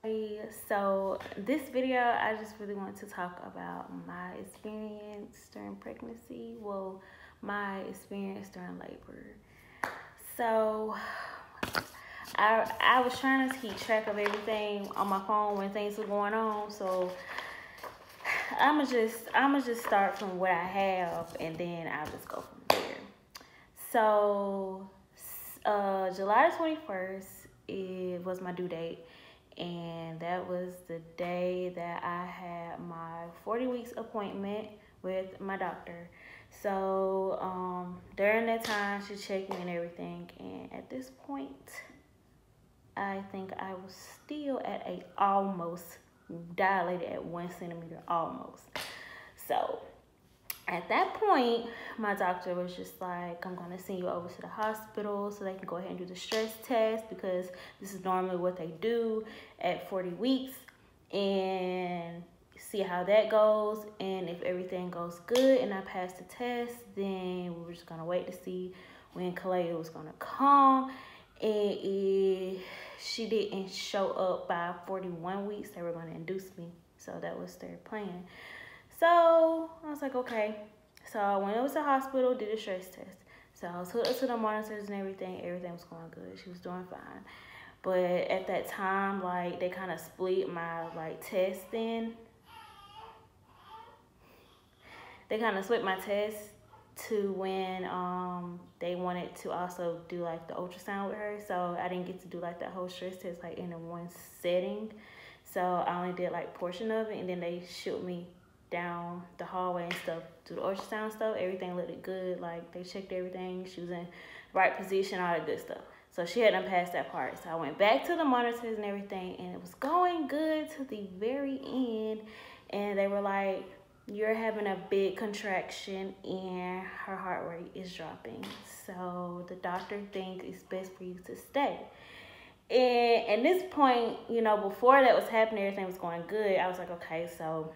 So this video, I just really want to talk about my experience during pregnancy. Well, my experience during labor. So I was trying to keep track of everything on my phone when things were going on. So I'ma just start from what I have, and then I'll just go from there. So July 21st, it was my due date, and that was the day that I had my 40 weeks appointment with my doctor. So during that time, she checked me and everything, and at this point, I think I was still at a almost dilated at 1 centimeter almost. So at that point, my doctor was just like, I'm going to send you over to the hospital so they can go ahead and do the stress test, because this is normally what they do at 40 weeks, and see how that goes. And if everything goes good and I pass the test, then we were just going to wait to see when Kalea was going to come. And if she didn't show up by 41 weeks, they were going to induce me. So that was their plan. So I was like, okay. So I went over to the hospital, did a stress test. So I was hooked up to the monitors and everything. Everything was going good. She was doing fine. But at that time, like, they kind of split my testing. They kind of split my test to when they wanted to also do like the ultrasound with her. So I didn't get to do like that whole stress test like in one setting. So I only did like portion of it, and then they shipped me down the hallway and stuff to the ultrasound stuff. Everything looked good. Like, they checked everything. She was in the right position, all that good stuff. So she hadn't passed that part. So I went back to the monitors and everything, and it was going good to the very end. And they were like, you're having a big contraction and her heart rate is dropping. So the doctor thinks it's best for you to stay. And at this point, before that was happening, everything was going good. I was like, okay, so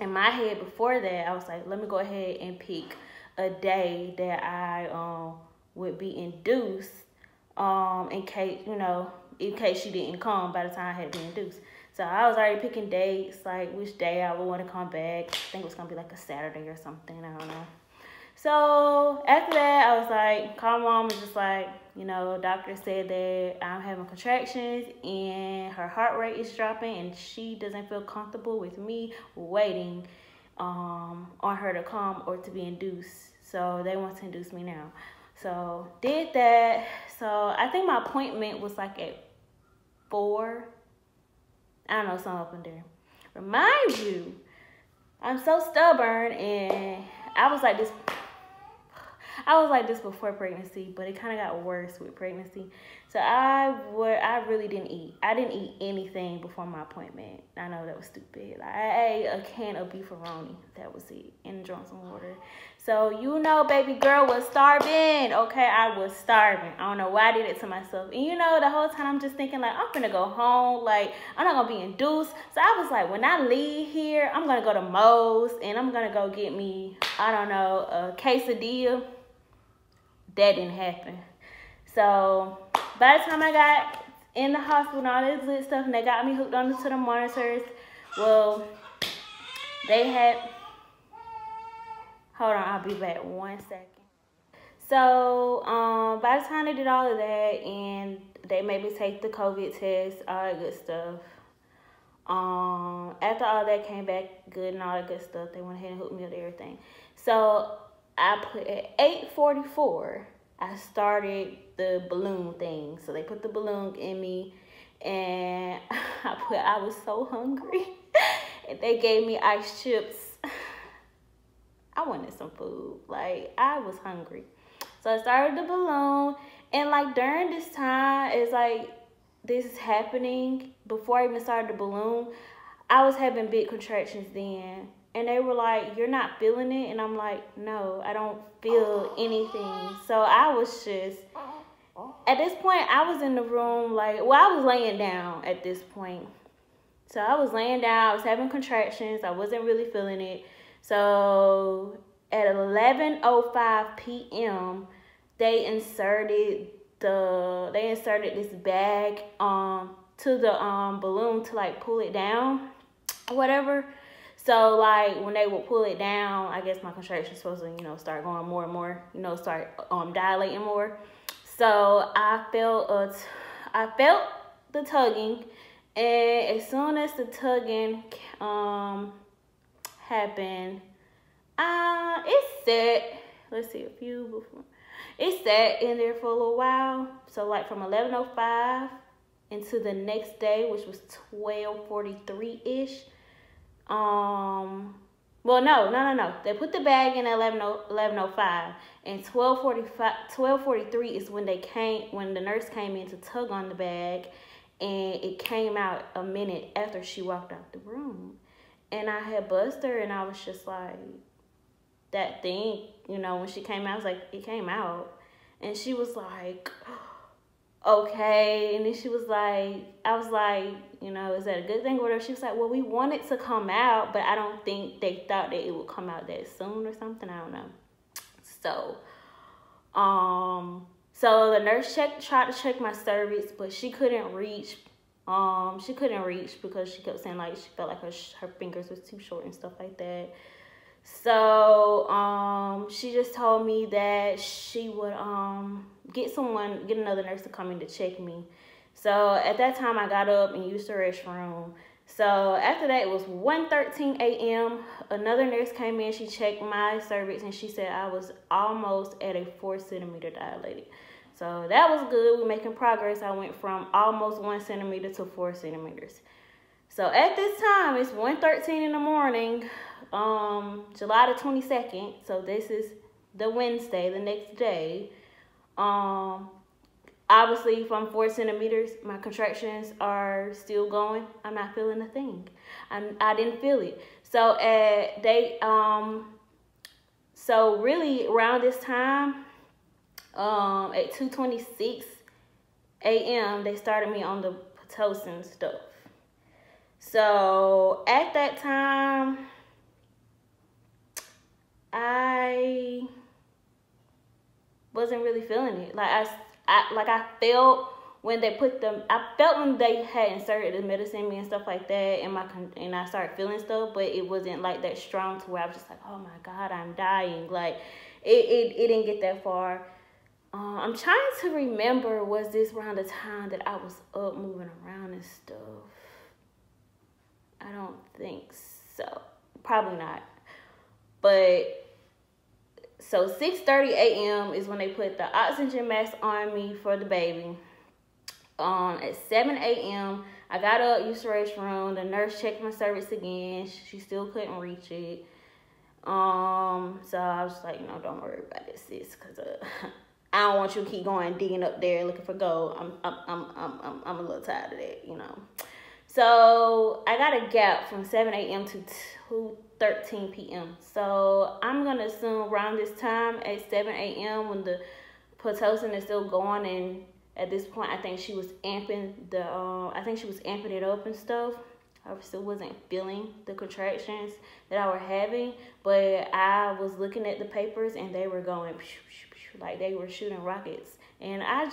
in my head before that, I was like, let me go ahead and pick a day that I would be induced, in case she didn't come by the time I had to be induced. So I was already picking dates, like which day I would want to come back. I think it was going to be like a Saturday or something. I don't know. So after that, I was like, call mom and just like, doctor said that I'm having contractions and her heart rate is dropping, and she doesn't feel comfortable with me waiting on her to come or to be induced. So they want to induce me now. So did that. So I think my appointment was like at 4. I don't know, something up in there. Remind you, I'm so stubborn, and I was like this before pregnancy, but it kind of got worse with pregnancy. So I really didn't eat. I didn't eat anything before my appointment. I know that was stupid. I ate a can of beefaroni. That was it. And drank some water. So, baby girl was starving. Okay, I was starving. I don't know why I did it to myself. And the whole time I'm just thinking, like, I'm gonna go home. Like, I'm not gonna be induced. So I was like, when I leave here, I'm gonna go to Moe's and I'm gonna go get me, I don't know, a quesadilla. That didn't happen. So by the time I got in the hospital and all this good stuff, and they got me hooked onto the monitors, well, they had, hold on, I'll be back 1 second. So by the time they did all of that, and they made me take the COVID test, all that good stuff, after all that came back good and all that good stuff, they went ahead and hooked me up with everything. So I put at 8:44, I started the balloon thing. So they put the balloon in me, and I was so hungry. And they gave me ice chips. I wanted some food. Like, I was hungry. So I started the balloon, and like during this time, it's like this is happening. Before I even started the balloon, I was having big contractions then. And they were like, you're not feeling it? And I'm like, no, I don't feel anything. So I was just, at this point, I was in the room, I was laying down at this point. So I was laying down, I was having contractions, I wasn't really feeling it. So at 11:05 p.m., they inserted this bag to the balloon to like pull it down or whatever. So like when they would pull it down, I guess my contraction's supposed to, you know, start going more and more, you know, start dilating more. So I felt the tugging, and as soon as the tugging happened, it sat, let's see, a few before. It sat in there for a little while. So like from 11:05 into the next day, which was 12:43-ish. Well, no. They put the bag in at 11:05, and 12:43 is when when the nurse came in to tug on the bag, and it came out a minute after she walked out the room. And I had buzzed her, and I was just like, that thing, you know, when she came out, I was like, it came out. And she was like, okay. And then she was like, I was like, you know, is that a good thing or whatever? She was like, well, we want it to come out, but I don't think they thought that it would come out that soon or something. I don't know. So the nurse tried to check my cervix, but she couldn't reach. She couldn't reach because she kept saying like she felt like her fingers was too short and stuff like that. So she just told me that she would get another nurse to come in to check me. So at that time I got up and used the restroom. So after that, it was 1:13 a.m. Another nurse came in, she checked my cervix, and she said I was almost at a 4-centimeter dilated. So that was good. We're making progress. I went from almost 1 centimeter to 4 centimeters. So at this time, it's 1:13 in the morning, July the 22nd. So this is the Wednesday, the next day. Obviously, from 4 centimeters, my contractions are still going. I'm not feeling a thing. I didn't feel it. So so really around this time, at 2:26 a.m., they started me on the Pitocin stuff. So at that time, I wasn't really feeling it. I felt when they when they had inserted the medicine in me and stuff like that, and I started feeling stuff, but it wasn't like that strong to where I was just like, oh my God, I'm dying. Like it didn't get that far. I'm trying to remember, was this around the time that I was up moving around and stuff? I don't think so. Probably not. But so 6:30 a.m. is when they put the oxygen mask on me for the baby. At 7 a.m., I got up, used the restroom. The nurse checked my cervix again. She still couldn't reach it. So I was like, no, don't worry about this, sis, because I don't want you to keep going digging up there looking for gold. I'm a little tired of that, you know. So I got a gap from 7 a.m. to 2:13 p.m. So I'm gonna assume around this time at 7 a.m. when the Pitocin is still going, and at this point I think she was amping it up and stuff. I still wasn't feeling the contractions that I were having, but I was looking at the papers and they were going like they were shooting rockets, and I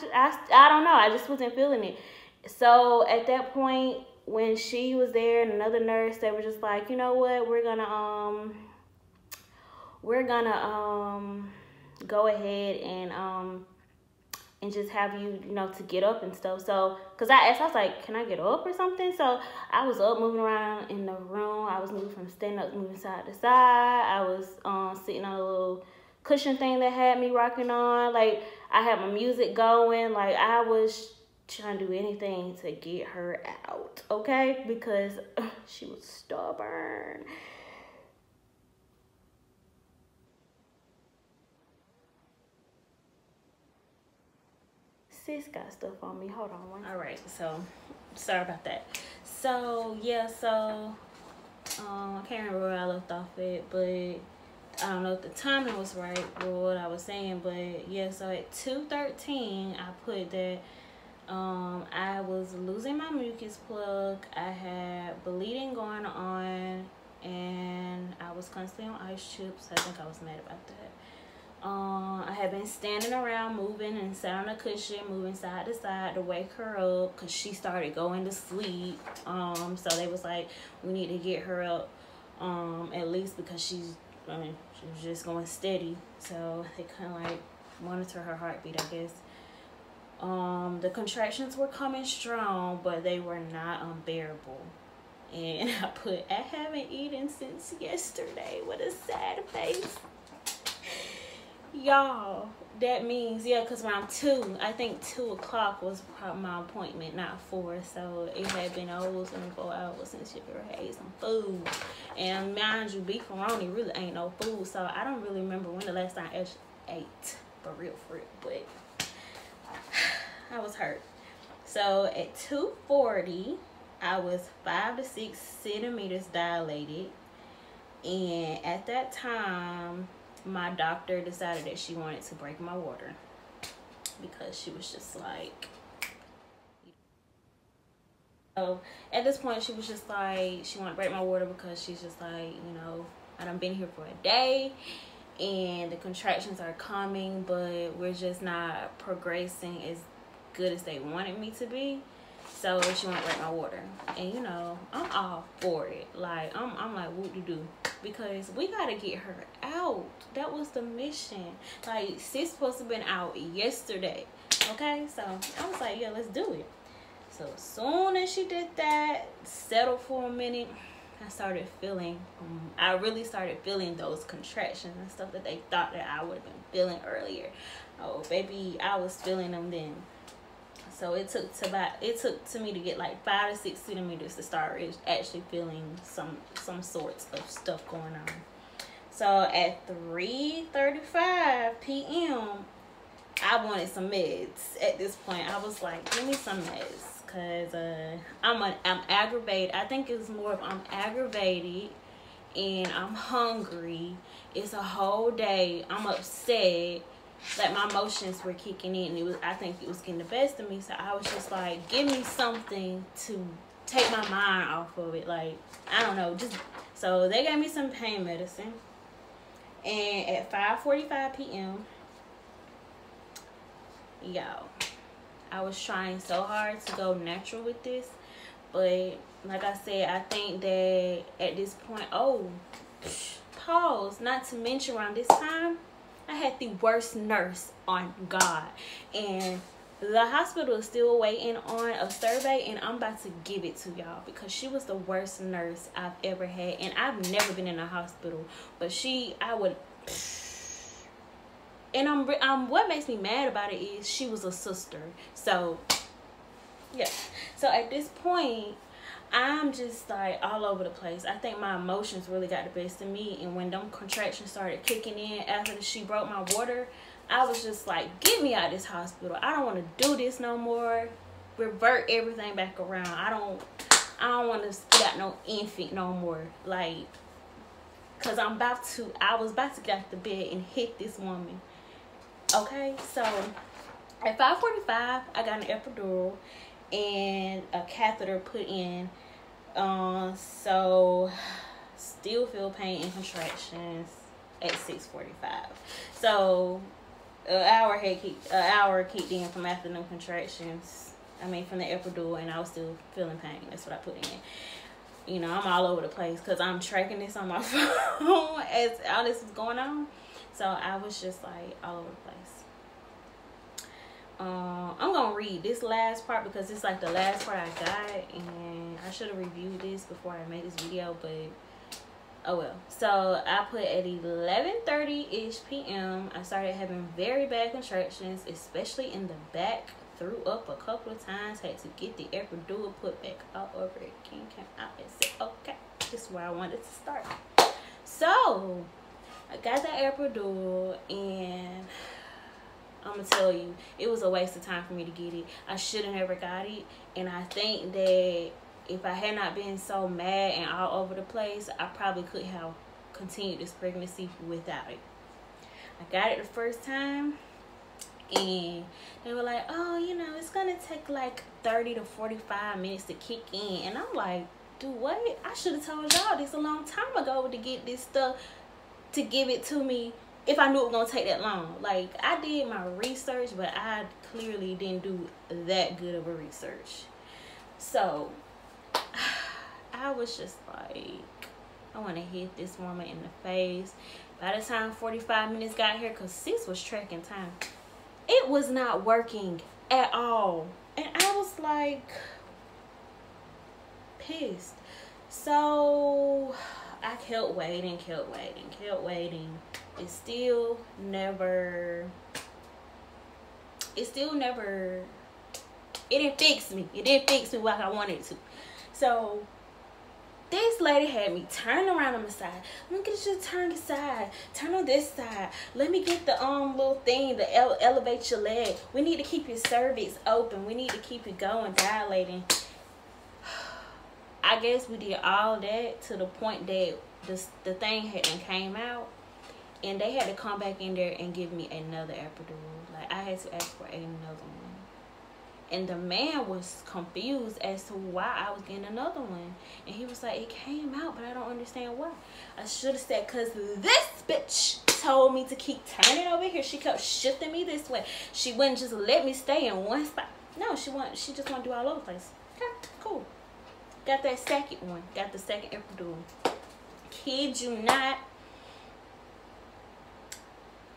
don't know, I just wasn't feeling it. So at that point, when she was there and another nurse, they were just like, you know what, we're gonna go ahead and just have you, you know, to get up and stuff. So, because I asked, I was like, can I get up or something? So I was up moving around in the room. I was moving from standing up, moving side to side. I was sitting on a little cushion thing that had me rocking on. Like, I had my music going. Like, I was trying to do anything to get her out, okay? Because she was stubborn. Sis got stuff on me. Hold on one. All right, so sorry about that. So yeah, so I can't remember where I left off at, but I don't know if the timing was right or what I was saying, but yeah, so at 2:13 I put that I was losing my mucus plug, I had bleeding going on, and I was constantly on ice chips. I think I was mad about that. I had been standing around moving and sat on a cushion, moving side to side to wake her up because she started going to sleep. So they was like, we need to get her up, at least because she was just going steady. So they kind of like monitor her heartbeat, I guess. The contractions were coming strong, but they were not unbearable. And I put, I haven't eaten since yesterday with a sad face. Y'all, that means, yeah, because around 2, I think 2 o'clock was probably my appointment, not 4. So it had been over 24 hours since you ever had some food. And mind you, beefaroni really ain't no food. So I don't really remember when the last time I actually ate for real. But I was hurt. So at 2:40, I was 5 to 6 centimeters dilated. And at that time, my doctor decided that she wanted to break my water because she was just like, so at this point she was just like, she wanted to break my water because she's just like, you know, I done been here for a day and the contractions are coming, but we're just not progressing as good as they wanted me to be. So she wanted to break my water. And you know, I'm all for it. Like, I'm like, whoop-de-doo. Because we gotta get her out. That was the mission. Like, sis supposed to have been out yesterday. Okay? So I was like, yeah, let's do it. So as soon as she did that, settled for a minute, I started feeling, I really started feeling those contractions and stuff that they thought that I would have been feeling earlier. Oh, baby, I was feeling them then. So it took to me to get like 5 to 6 centimeters to start actually feeling some sorts of stuff going on. So at 3:35 p.m., I wanted some meds. At this point, I was like, give me some meds, cause I'm aggravated. I think it's more of I'm aggravated and I'm hungry. It's a whole day. I'm upset. Like, my emotions were kicking in. I think it was getting the best of me. So I was just like, give me something to take my mind off of it. Like, I don't know. So they gave me some pain medicine. And at 5:45 p.m., y'all, I was trying so hard to go natural with this. But like I said, I think that at this point, pause. Not to mention around this time, I had the worst nurse on God, and the hospital is still waiting on a survey, and I'm about to give it to y'all because she was the worst nurse I've ever had. And I've never been in a hospital, but and what makes me mad about it is she was a sister. So yeah, so at this point, I'm just like all over the place. I think my emotions really got the best of me. And when them contractions started kicking in after she broke my water, I was just like, get me out of this hospital. I don't want to do this no more. Revert everything back around. I don't want to spit out no infant no more. Like, cause I was about to get out the bed and hit this woman. Okay, so at 5:45, I got an epidural and a catheter put in. So still feel pain and contractions at 6:45. So an hour kicked in from after them contractions. I mean, from the epidural, and I was still feeling pain. That's what I put in. You know, I'm all over the place because I'm tracking this on my phone as all this is going on. So I was just like all over the place. I'm gonna read this last part because it's like the last part I got, and I should have reviewed this before I made this video, but oh well. So I put at 11:30-ish p.m. I started having very bad contractions, especially in the back. Threw up a couple of times, had to get the epidural put back all over again. Came out and said, okay, this is where I wanted to start. So I got the epidural, and I'm gonna tell you, it was a waste of time for me to get it. I should have never got it, and I think that if I had not been so mad and all over the place, I probably could have continued this pregnancy without it. I got it the first time, and they were like, oh, you know, it's gonna take like 30 to 45 minutes to kick in. And I'm like, dude, what? I should have told y'all this a long time ago to get this stuff, to give it to me if I knew it was gonna take that long. Like, I did my research, but I clearly didn't do that good of a research. So I was just like, I want to hit this woman in the face. By the time 45 minutes got here, because sis was tracking time, it was not working at all. And I was like, pissed. So I kept waiting. It still never, it didn't fix me. It didn't fix me like I wanted it to. So this lady had me turn around on the side. Let me get you to turn the side. Turn on this side. Let me get the little thing to elevate your leg. We need to keep your cervix open. We need to keep it going, dilating. I guess we did all that to the point that the thing hadn't came out. And they had to come back in there and give me another epidural. Like, I had to ask for another one. And the man was confused as to why I was getting another one. And he was like, it came out, but I don't understand why. I should have said, because this bitch told me to keep turning over here. She kept shifting me this way. She wouldn't just let me stay in one spot. No, she just want to do all over the place. Okay, cool. Got that second one. Got the second epidural. Kid you not.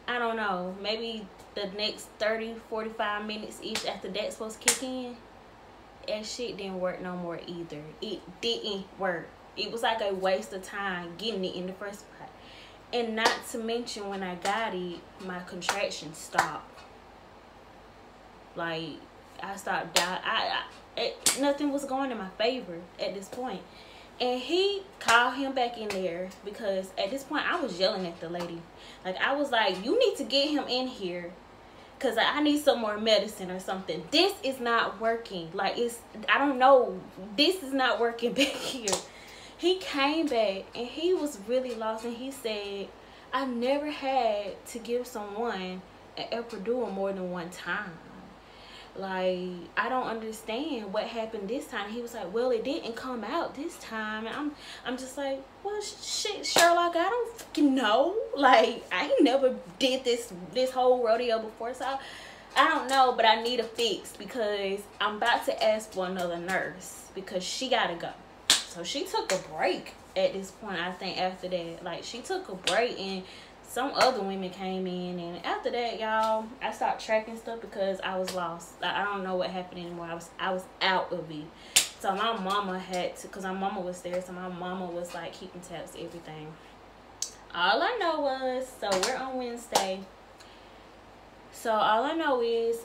I don't know, maybe the next 30-45 minutes each after that's supposed to kick in, that shit didn't work no more either. It didn't work. It was like a waste of time getting it in the first spot. And not to mention, when I got it, my contractions stopped. Like, I stopped dying. Nothing was going in my favor at this point. And he called him back in there, because at this point I was yelling at the lady. Like, I was like, you need to get him in here, because I need some more medicine or something. This is not working. Like, I don't know. This is not working back here. He came back and he was really lost, and he said, I never had to give someone an epidural more than one time. Like, I don't understand what happened this time. He was like, well, it didn't come out this time. And I'm just like, well, shit, Sherlock, I don't fucking know. Like, I ain't never did this whole rodeo before, so I don't know. But I need a fix, because I'm about to ask for another nurse, because she gotta go. So she took a break at this point, I think, after that. Like, she took a break, and some other women came in, and after that, y'all, I stopped tracking stuff because I was lost. I don't know what happened anymore. I was out of it. So my mama had to, because my mama was there, so my mama was like keeping tabs, everything. All I know was, so we're on Wednesday. So all I know is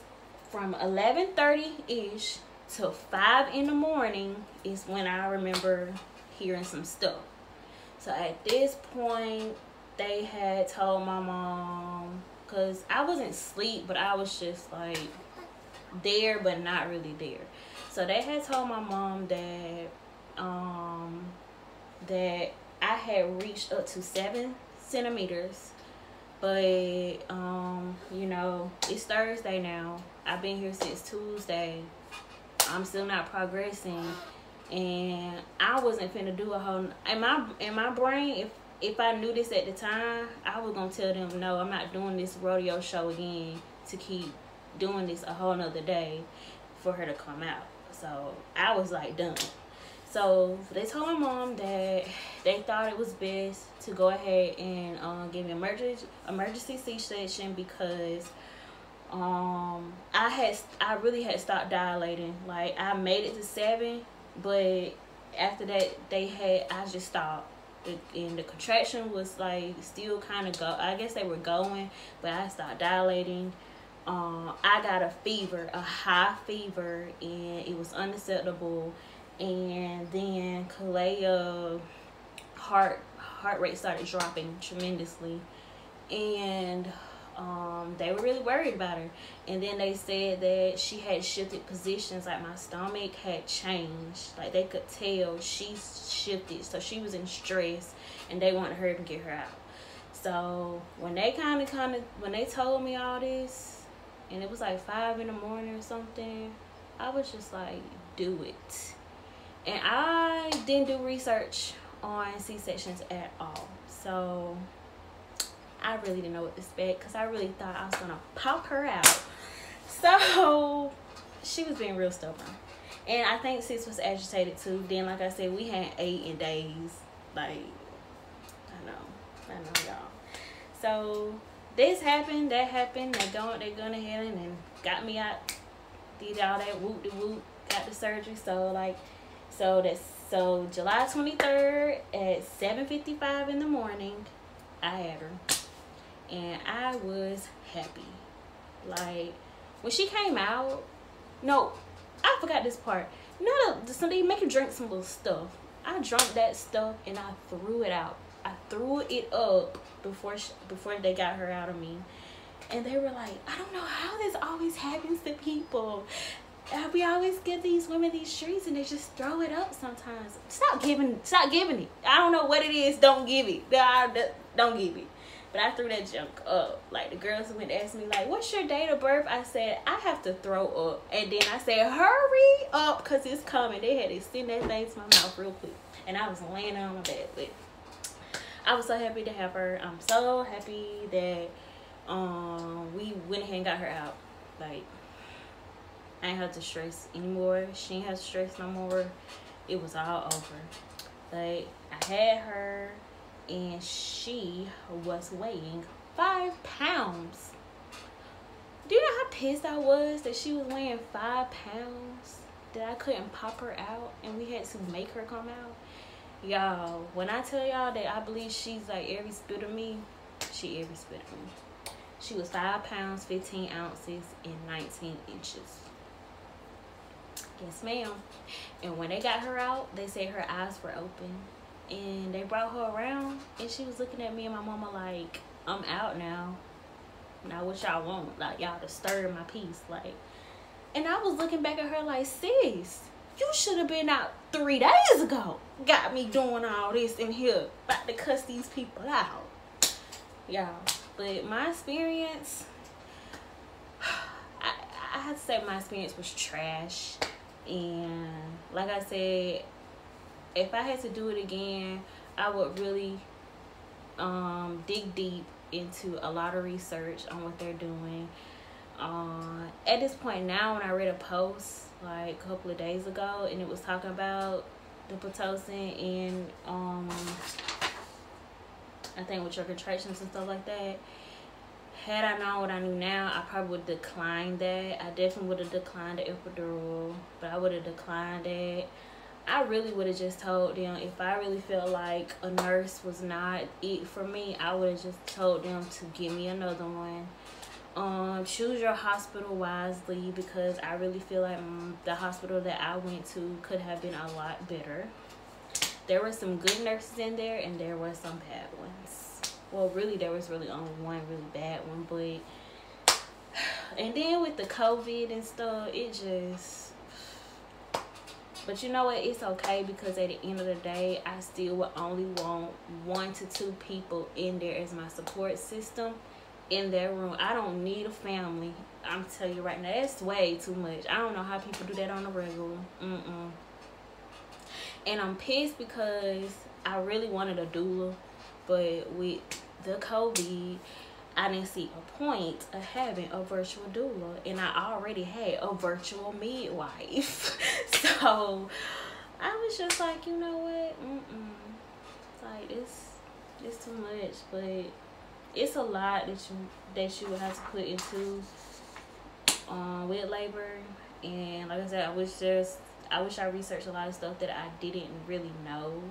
from 11:30-ish to 5 in the morning is when I remember hearing some stuff. So at this point, they had told my mom, because I wasn't asleep, but I was just like there, but not really there. So they had told my mom that that I had reached up to 7 centimeters, but you know, it's Thursday now. I've been here since Tuesday. I'm still not progressing, and I wasn't finna do a whole, in my brain, if I knew this at the time, I was gonna tell them, no, I'm not doing this rodeo show again to keep doing this a whole nother day for her to come out. So I was like, done. So they told my mom that they thought it was best to go ahead and give me emergency C-section, because I really had stopped dilating. Like, I made it to 7, but after that I just stopped. And the contraction was like still kind of I guess they were going, but I stopped dilating. I got a fever, a high fever, and it was unacceptable. And then Kalea heart rate started dropping tremendously, and they were really worried about her. And then they said that she had shifted positions, like my stomach had changed, like they could tell she shifted, so she was in stress, and they wanted her to get her out. So when they when they told me all this, and it was like 5 in the morning or something, I was just like, do it. And I didn't do research on C-sections at all. So I really didn't know what to expect because I really thought I was going to pop her out. So she was being real stubborn. And I think sis was agitated too. Then, like I said, we hadn't ate in days. Like, I know, y'all. So this happened, that happened. They going ahead and got me out. Did all that whoop de whoop. Got the surgery. So July 23rd at 7:55 in the morning, I had her, and I was happy. Like when she came out, no, I forgot this part. So they make her drink some little stuff. I drank that stuff and I threw it out. I threw it up before they got her out of me. And they were like, I don't know how this always happens to people. We always give these women these treats and they just throw it up sometimes. Stop giving it. I don't know what it is. Don't give it. Don't give it. But I threw that junk up. Like the girls went to ask me, like, what's your date of birth? I said, I have to throw up. And then I said, hurry up because it's coming. They had to send that thing to my mouth real quick. And I was laying on my bed. But I was so happy to have her. I'm so happy that we went ahead and got her out. Like, I ain't have to stress anymore. She ain't have to stress no more. It was all over. Like, I had her and she was weighing 5 pounds. Do you know how pissed I was that she was weighing 5 pounds? That I couldn't pop her out and we had to make her come out? Y'all, when I tell y'all that I believe she's like every spit of me, she every spit of me. She was 5 pounds, 15 ounces, and 19 inches. Yes, ma'am. And when they got her out, they said her eyes were open. And they brought her around, and she was looking at me and my mama like, I'm out now. Now what y'all want? Like, y'all disturb my peace. Like, and I was looking back at her like, sis, you should have been out 3 days ago. Got me doing all this in here. About to cuss these people out. Y'all. But my experience, I have to say my experience was trash. And like I said, if I had to do it again, I would really dig deep into a lot of research on what they're doing. At this point now, when I read a post like a couple of days ago, and it was talking about the Pitocin in I think with your contractions and stuff like that. Had I known what I knew now, I probably would decline that. I definitely would have declined the epidural, but I would have declined that. I really would have just told them, if I really felt like a nurse was not it for me, I would have just told them to give me another one. Choose your hospital wisely, because I really feel like the hospital that I went to could have been a lot better. There were some good nurses in there, and there were some bad ones. Well, really, there was really only one really bad one, but... And then with the COVID and stuff, it just... But you know what? It's okay, because at the end of the day, I still would only want 1 to 2 people in there as my support system in their room. I don't need a family. I'm telling you right now, that's way too much. I don't know how people do that on the regular. And I'm pissed because I really wanted a doula, but with the COVID, I didn't see a point of having a virtual doula, and I already had a virtual midwife. So I was just like, you know what? Like, it's too much, but it's a lot that you would have to put into with labor. And like I said, I wish I researched a lot of stuff that I didn't really know.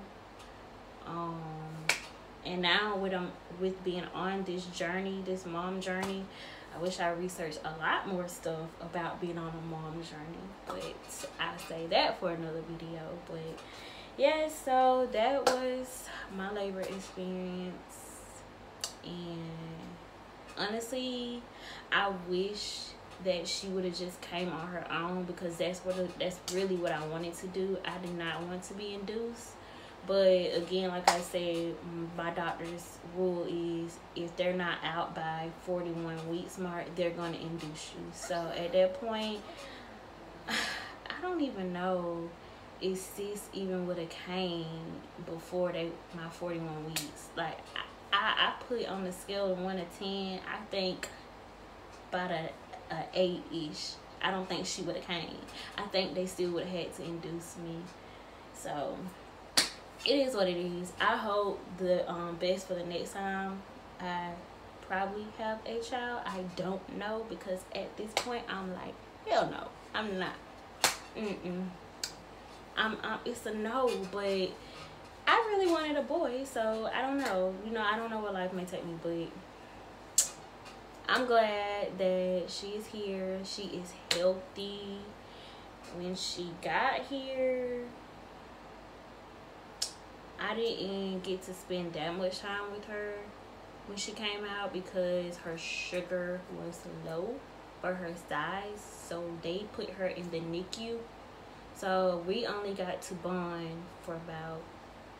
And now with being on this journey, this mom journey, I wish I researched a lot more stuff about being on a mom journey. But I say that for another video. But yeah, so that was my labor experience. And honestly, I wish that she would have just came on her own, because that's really what I wanted to do. I did not want to be induced. But again, like I said, my doctor's rule is if they're not out by 41 weeks mark, they're going to induce you. So at that point, I don't even know if sis even would have came before my 41 weeks. Like, I put on the scale of 1 to 10, I think about a 8-ish. I don't think she would have came. I think they still would have had to induce me. So it is what it is. I hope the best for the next time I probably have a child. I don't know, because at this point I'm like, hell no, I'm not. It's a no, but I really wanted a boy, so I don't know. You know, I don't know where life may take me, but I'm glad that she's here. She is healthy. When she got here, I didn't get to spend that much time with her when she came out because her sugar was low for her size. So they put her in the NICU. So we only got to bond for about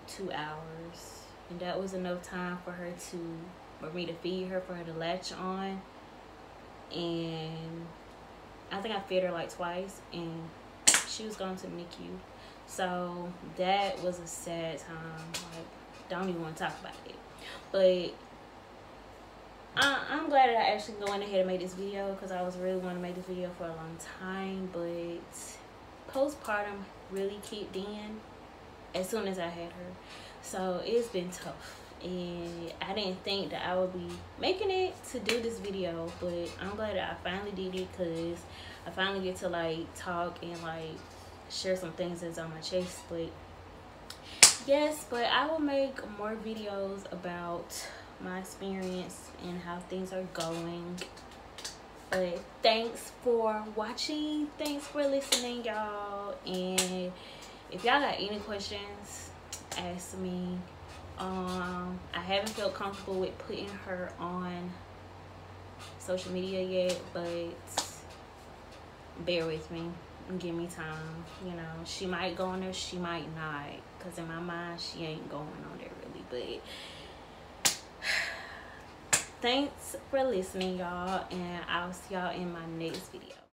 2 hours. And that was enough time for me to feed her, for her to latch on. And I think I fed her like twice, and she was going to NICU. So that was a sad time. Like, don't even want to talk about it. But I'm glad that I actually went ahead and made this video, because I was really wanting to make this video for a long time. But postpartum really kicked in as soon as I had her. So it's been tough. And I didn't think that I would be making it to do this video, but I'm glad that I finally did it, because I finally get to like talk and like share some things that's on my chest. But yes, but I will make more videos about my experience and how things are going. But thanks for watching, thanks for listening, y'all. And if y'all got any questions, ask me. I haven't felt comfortable with putting her on social media yet, but bear with me and give me time. You know, she might go on there, she might not, because in my mind she ain't going on there really. But thanks for listening, y'all, and I'll see y'all in my next video.